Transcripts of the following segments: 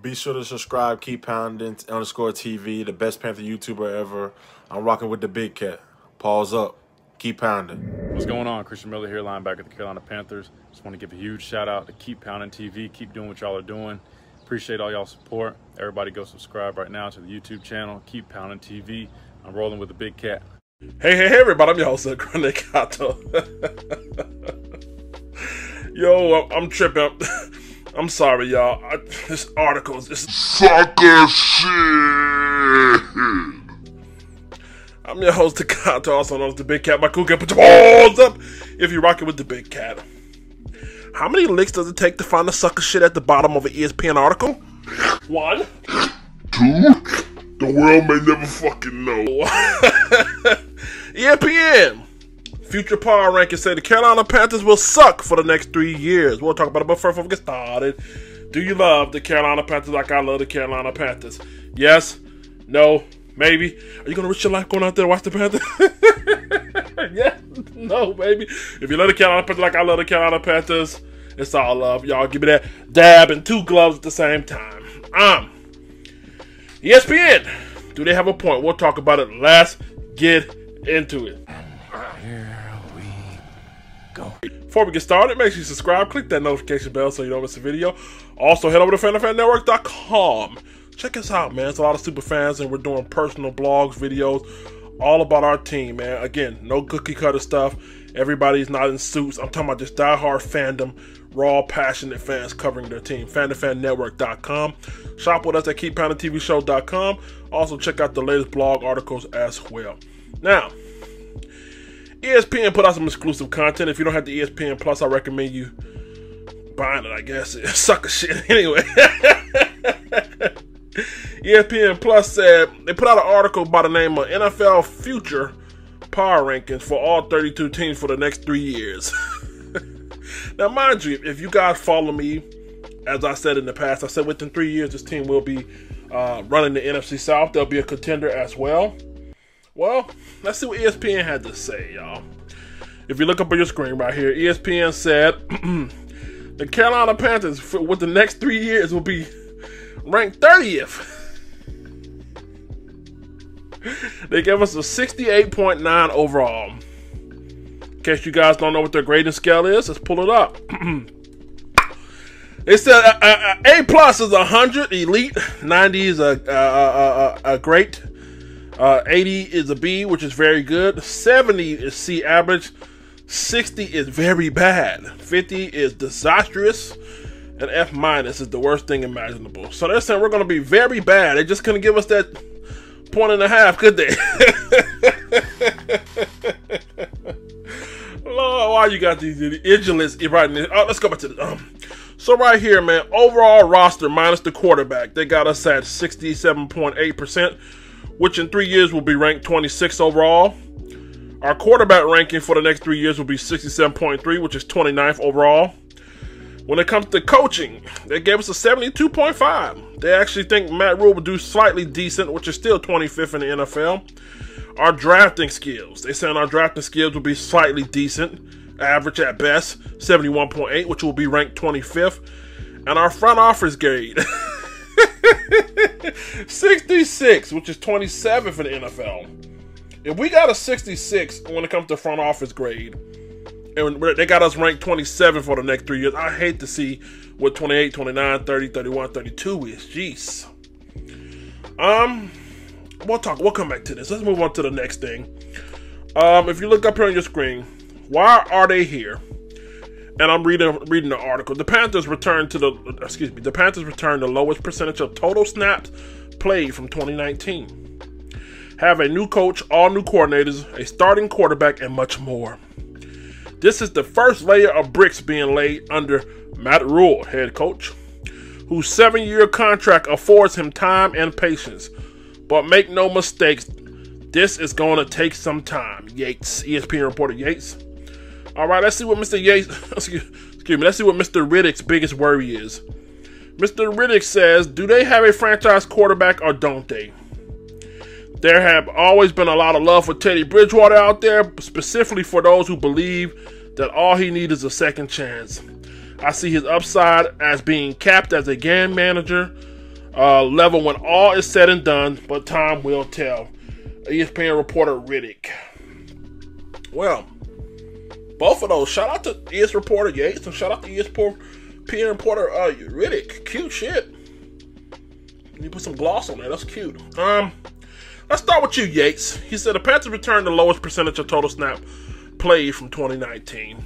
Be sure to subscribe, keep pounding _TV, the best Panther YouTuber ever. I'm rocking with the big cat. Pause up. Keep pounding. What's going on? Christian Miller here, linebacker of the Carolina Panthers. Just want to give a huge shout out to Keep Pounding TV. Keep doing what y'all are doing. Appreciate all y'all support. Everybody go subscribe right now to the YouTube channel, Keep Pounding TV. I'm rolling with the big cat. Hey everybody, I'm your host, Grande Cato. Yo, I'm tripping. I'm sorry, y'all. This article is just sucker shit. I'm your host, Cato, also known as the Big Cat. My cool cat, put your balls up if you're rocking with the Big Cat. How many licks does it take to find the sucker shit at the bottom of an ESPN article? 1. 2. The world may never fucking know. ESPN. Future power rankings say the Carolina Panthers will suck for the next 3 years. We'll talk about it, but first, before we get started, do you love the Carolina Panthers like I love the Carolina Panthers? Yes? No? Maybe? Are you going to risk your life going out there to watch the Panthers? Yes? No, baby. If you love the Carolina Panthers like I love the Carolina Panthers, it's all love. Y'all give me that dab and 2 gloves at the same time. ESPN. Do they have a point? We'll talk about it. Let's get into it. Before we get started, make sure you subscribe, click that notification bell so you don't miss a video. Also, head over to FanFanNetwork.com. Check us out, man. It's a lot of super fans, and we're doing personal blogs, videos, all about our team, man. Again, no cookie cutter stuff. Everybody's not in suits. I'm talking about just diehard fandom, raw, passionate fans covering their team. FanFanNetwork.com. Shop with us at KeepPoundingTVShow.com. Also, check out the latest blog articles as well. Now, ESPN put out some exclusive content. If you don't have the ESPN Plus, I recommend you buying it, I guess. It's sucker shit anyway. ESPN Plus said they put out an article by the name of NFL Future Power Rankings for all 32 teams for the next 3 years. Now, mind you, if you guys follow me, as I said in the past, I said within 3 years this team will be running the NFC South. They'll be a contender as well. Well, let's see what ESPN had to say, y'all. If you look up on your screen right here, ESPN said the Carolina Panthers with the next 3 years will be ranked 30th. They gave us a 68.9 overall. In case you guys don't know what their grading scale is, let's pull it up. They said A plus is 100, elite. 90 is a great. 80 is a B, which is very good. 70 is C, average. 60 is very bad. 50 is disastrous. And F minus is the worst thing imaginable. So they're saying we're going to be very bad. They just couldn't give us that 1.5, could they? Lord, why you got these idiots right now? Let's go back to the so right here, man, overall roster minus the quarterback, they got us at 67.8%, which in 3 years will be ranked 26 overall. Our quarterback ranking for the next 3 years will be 67.3, which is 29th overall. When it comes to coaching, they gave us a 72.5. They actually think Matt Rule will do slightly decent, which is still 25th in the NFL. Our drafting skills, they said our drafting skills will be slightly decent, average at best, 71.8, which will be ranked 25th. And our front office grade, 66, which is 27th in the NFL. If we got a 66 when it comes to front office grade, and they got us ranked 27 for the next 3 years, I hate to see what 28, 29, 30, 31, 32 is. Jeez. We'll come back to this. Let's move on to the next thing. If you look up here on your screen, why are they here? And I'm reading the article. The Panthers returned the lowest percentage of total snaps played from 2019. Have a new coach, all new coordinators, a starting quarterback, and much more. This is the first layer of bricks being laid under Matt Rule, head coach, whose 7-year contract affords him time and patience. But make no mistakes, this is going to take some time. Yates, ESPN reporter Yates. All right, let's see what Mr. Yates, let's see what Mr. Riddick's biggest worry is. Mr. Riddick says, do they have a franchise quarterback or don't they? There have always been a lot of love for Teddy Bridgewater out there, specifically for those who believe that all he needs is a second chance. I see his upside as being capped as a game manager, level when all is said and done, but time will tell. ESPN reporter Riddick. Well, both of those. Shout out to ES reporter Yates and shout out to ESPN reporter Riddick. Cute shit. You put some gloss on there. That's cute. Let's start with you, Yates. He said the Panthers returned the lowest percentage of total snap played from 2019.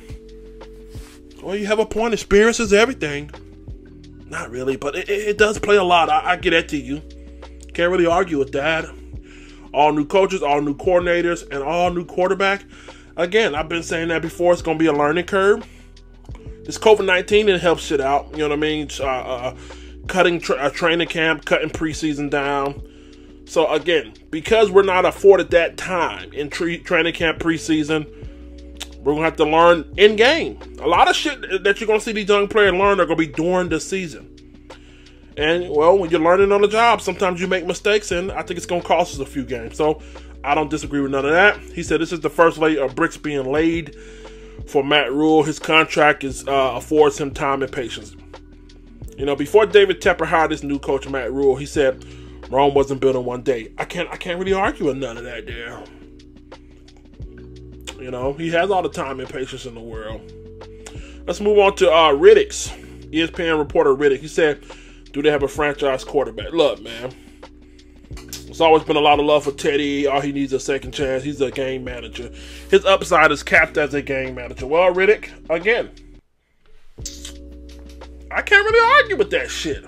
Well, you have a point. Experience is everything. Not really, but it does play a lot. I get that to you. Can't really argue with that. All new coaches, all new coordinators, and all new quarterback. Again, I've been saying that before. It's going to be a learning curve. This COVID-19 didn't help shit out. You know what I mean? Cutting training camp, cutting preseason down. So again, because we're not afforded that time in training camp preseason, we're going to have to learn in game. A lot of shit that you're going to see these young players learn are going to be during the season. And, well, when you're learning on the job, sometimes you make mistakes, and I think it's going to cost us a few games. So I don't disagree with none of that. He said this is the first layer of bricks being laid for Matt Rule. His contract affords him time and patience. You know, before David Tepper hired this new coach, Matt Rule, he said Rome wasn't built in one day. I can't really argue with none of that there. You know, he has all the time and patience in the world. Let's move on to Riddick's. ESPN reporter Riddick. He said, do they have a franchise quarterback? Look, man. There's always been a lot of love for Teddy. All he needs is a second chance. He's a game manager. His upside is capped as a game manager. Well, Riddick, again, I can't really argue with that shit.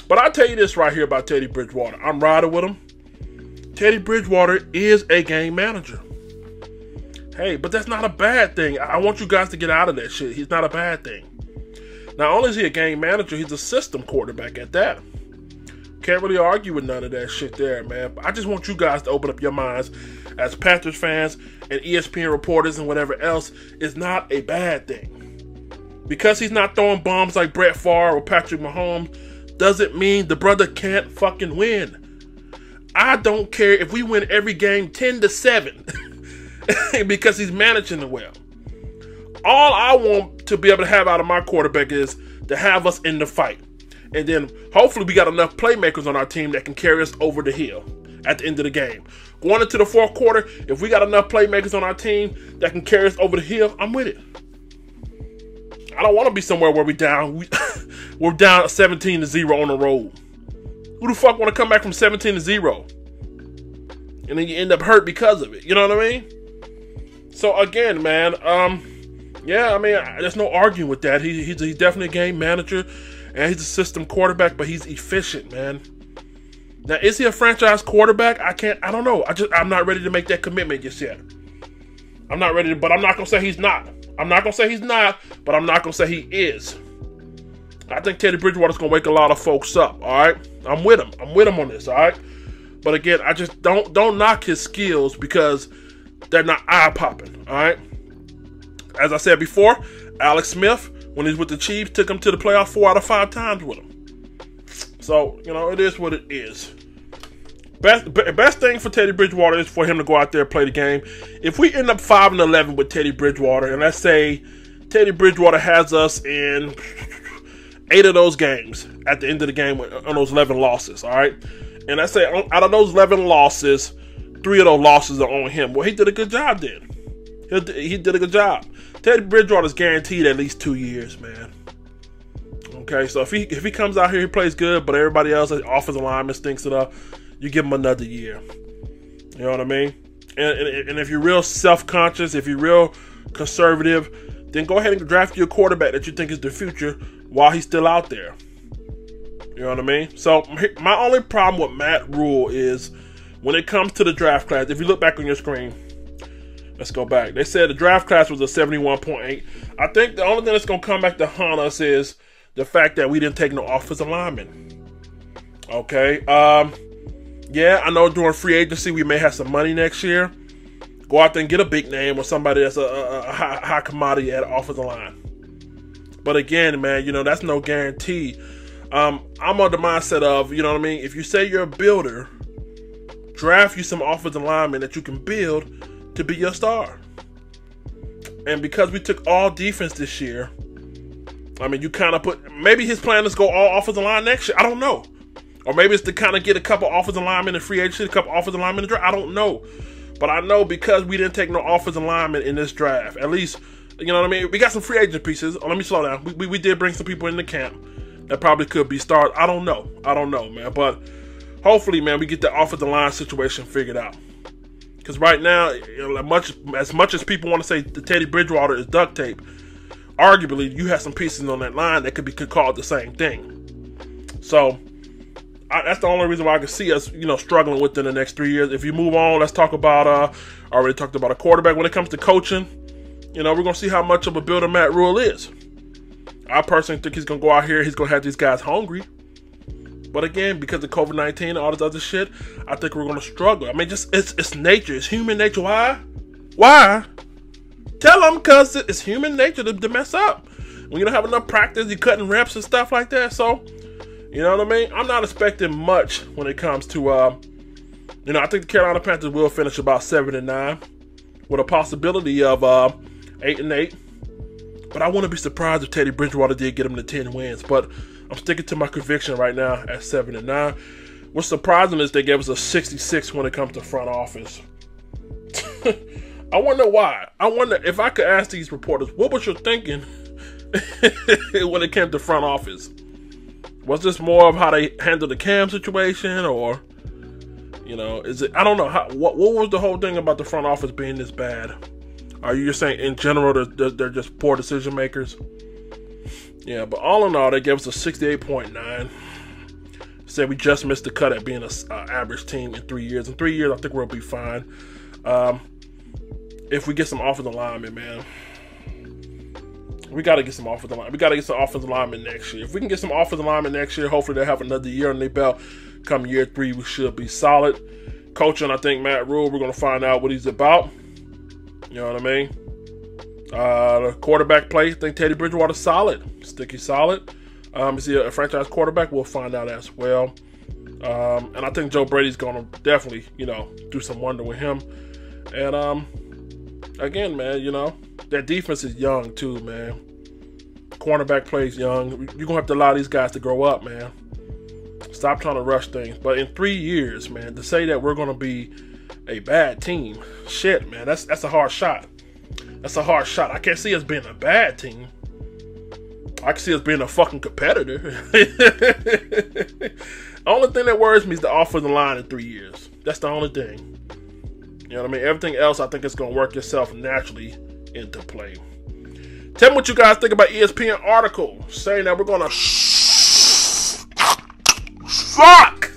But I'll tell you this right here about Teddy Bridgewater. I'm riding with him. Teddy Bridgewater is a game manager. Hey, but that's not a bad thing. I want you guys to get out of that shit. He's not a bad thing. Not only is he a game manager, he's a system quarterback at that. Can't really argue with none of that shit there, man. I just want you guys to open up your minds as Panthers fans and ESPN reporters and whatever else. It's not a bad thing. Because he's not throwing bombs like Brett Favre or Patrick Mahomes doesn't mean the brother can't fucking win. I don't care if we win every game 10-7 because he's managing it well. All I want to be able to have out of my quarterback is to have us in the fight. And then hopefully we got enough playmakers on our team that can carry us over the hill at the end of the game. Going into the fourth quarter, if we got enough playmakers on our team that can carry us over the hill, I'm with it. I don't want to be somewhere where we're down 17-0 on the road. Who the fuck want to come back from 17-0? And then you end up hurt because of it. You know what I mean? So again, man, yeah, I mean, there's no arguing with that. He's definitely a game manager, and he's a system quarterback, but he's efficient, man. Now, is he a franchise quarterback? I don't know. I'm not ready to make that commitment just yet. I'm not ready to, but I'm not going to say he's not. I'm not going to say he's not, but I'm not going to say he is. I think Teddy Bridgewater's going to wake a lot of folks up, all right? I'm with him. I'm with him on this, all right? But again, I just don't knock his skills because they're not eye-popping, all right? As I said before, Alex Smith, when he's with the Chiefs, took him to the playoffs 4 out of 5 times with him. So, you know, it is what it is. Best thing for Teddy Bridgewater is for him to go out there and play the game. If we end up 5-11 with Teddy Bridgewater, and let's say Teddy Bridgewater has us in 8 of those games at the end of the game on those 11 losses, all right? And let's say out of those 11 losses, 3 of those losses are on him. Well, he did a good job then. He did a good job. Teddy Bridgewater's guaranteed at least 2 years, man. Okay, so if he comes out here, he plays good, but everybody else, the offensive lineman stinks it up, you give him another year. You know what I mean? And if you're real self-conscious, if you're real conservative, then go ahead and draft your quarterback that you think is the future while he's still out there. You know what I mean? So my only problem with Matt Rule is when it comes to the draft class, if you look back on your screen, let's go back. They said the draft class was a 71.8. I think the only thing that's going to come back to haunt us is the fact that we didn't take no offensive linemen. Okay. Yeah, I know during free agency we may have some money next year. Go out there and get a big name or somebody that's a high commodity at offensive line. But again, man, you know, that's no guarantee. I'm on the mindset of, you know what I mean? If you say you're a builder, draft you some offensive linemen that you can build to be your star. And because we took all defense this year, I mean, you kind of put, maybe his plan is go all offensive line next year. I don't know. Or maybe it's to kind of get a couple offensive linemen in free agency, a couple offensive linemen in the draft. I don't know. But I know because we didn't take no offensive linemen in this draft, at least, you know what I mean? We got some free agent pieces. Oh, let me slow down. We did bring some people in the camp that probably could be started. I don't know, man. But hopefully, man, we get the offensive line situation figured out. Because right now, you know, as much as people want to say the Teddy Bridgewater is duct tape, arguably you have some pieces on that line that could call it the same thing. So that's the only reason why I can see us, you know, struggling within the next 3 years. If you move on, let's talk about. I already talked about a quarterback. When it comes to coaching, you know, we're gonna see how much of a builder Matt Rule is. I personally think he's gonna go out here. He's gonna have these guys hungry. But again, because of COVID-19 and all this other shit, I think we're gonna struggle. I mean, just it's nature. It's human nature. Why? Why? Tell them, because it's human nature to mess up. When you don't have enough practice, you're cutting reps and stuff like that. So, you know what I mean? I'm not expecting much when it comes to, you know, I think the Carolina Panthers will finish about 7-9 with a possibility of 8-8. But I wouldn't be surprised if Teddy Bridgewater did get him to 10 wins. But I'm sticking to my conviction right now at 7-9. What's surprising is they gave us a 66 when it comes to front office. I wonder why. I wonder if I could ask these reporters, what was your thinking when it came to front office? Was this more of how they handled the Cam situation, or, you know, is it? I don't know. What was the whole thing about the front office being this bad? Are you just saying in general they're just poor decision makers? Yeah, but all in all, they gave us a 68.9. Said we just missed the cut at being an average team in 3 years. In 3 years, I think we'll be fine. If we get some offensive linemen, man. We got to get some offensive linemen. We got to get some offensive linemen next year. If we can get some offensive linemen next year, hopefully they'll have another year on their belt. Come year 3, we should be solid. Coaching, I think Matt Rule, we're going to find out what he's about. You know what I mean? The quarterback play, I think Teddy Bridgewater's solid. Sticky solid. Is he a franchise quarterback? We'll find out as well. And I think Joe Brady's going to definitely, you know, do some wonder with him. And again, man, you know, that defense is young too, man. Cornerback plays young. You're going to have to allow these guys to grow up, man. Stop trying to rush things. But in 3 years, man, to say that we're going to be a bad team, shit, man, that's a hard shot. That's a hard shot. I can't see us being a bad team. I can see us being a fucking competitor. The only thing that worries me is the offensive line in 3 years. That's the only thing. You know what I mean? Everything else, I think it's going to work itself naturally into play. Tell me what you guys think about ESPN article saying that we're going to suck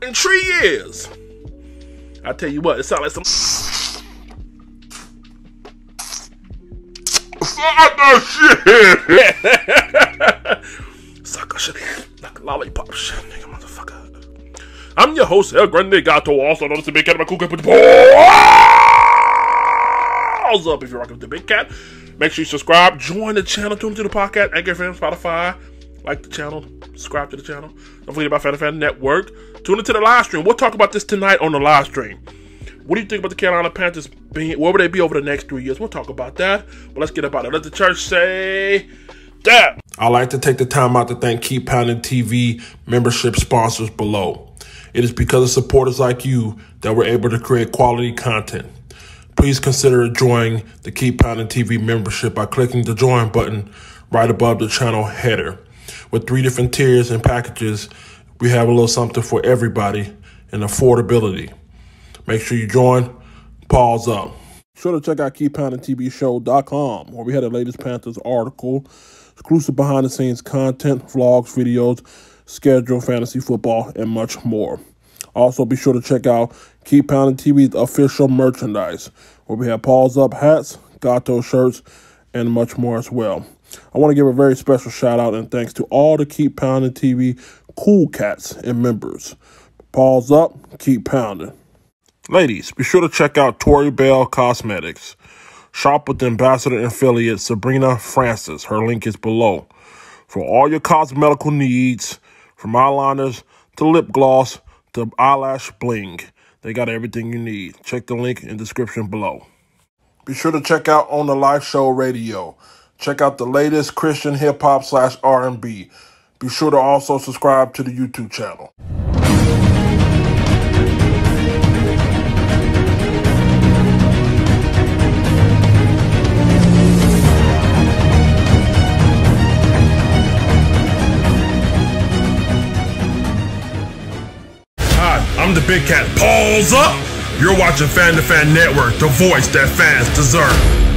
in 3 years. I tell you what, it sounds like some sucker shit like a lollipop shit, nigga, motherfucker. I'm your host, El Grande Gato, also known as the Big Cat. My cool cat, put your balls up if you're rocking with the Big Cat. Make sure you subscribe, join the channel, tune into the podcast, Anchor FM, Spotify. Like the channel, subscribe to the channel. Don't forget about Fan Network. Tune into the live stream. We'll talk about this tonight on the live stream. What do you think about the Carolina Panthers being, where would they be over the next 3 years? We'll talk about that. But let's get about it. Let the church say that. I'd like to take the time out to thank Keep Pounding TV membership sponsors below. It is because of supporters like you that we're able to create quality content. Please consider joining the Keep Pounding TV membership by clicking the join button right above the channel header. With 3 different tiers and packages, we have a little something for everybody and affordability. Make sure you join. Pause up. Be sure to check out KeepPoundingTVShow.com, where we had the latest Panthers article, exclusive behind-the-scenes content, vlogs, videos, schedule, fantasy football, and much more. Also, be sure to check out Keep Pounding TV's official merchandise, where we have Pause Up hats, Gato shirts, and much more as well. I want to give a very special shout out and thanks to all the Keep Pounding TV cool cats and members. Pause up, keep pounding. Ladies, be sure to check out Tori Bell Cosmetics. Shop with the ambassador and affiliate Sabrina Francis. Her link is below. For all your cosmetical needs, from eyeliners to lip gloss to eyelash bling, they got everything you need. Check the link in the description below. Be sure to check out On the Live Show Radio. Check out the latest Christian hip-hop /R&B. Be sure to also subscribe to the YouTube channel. Hi, I'm the Big Cat. Pause up! You're watching Fan to Fan Network, the voice that fans deserve.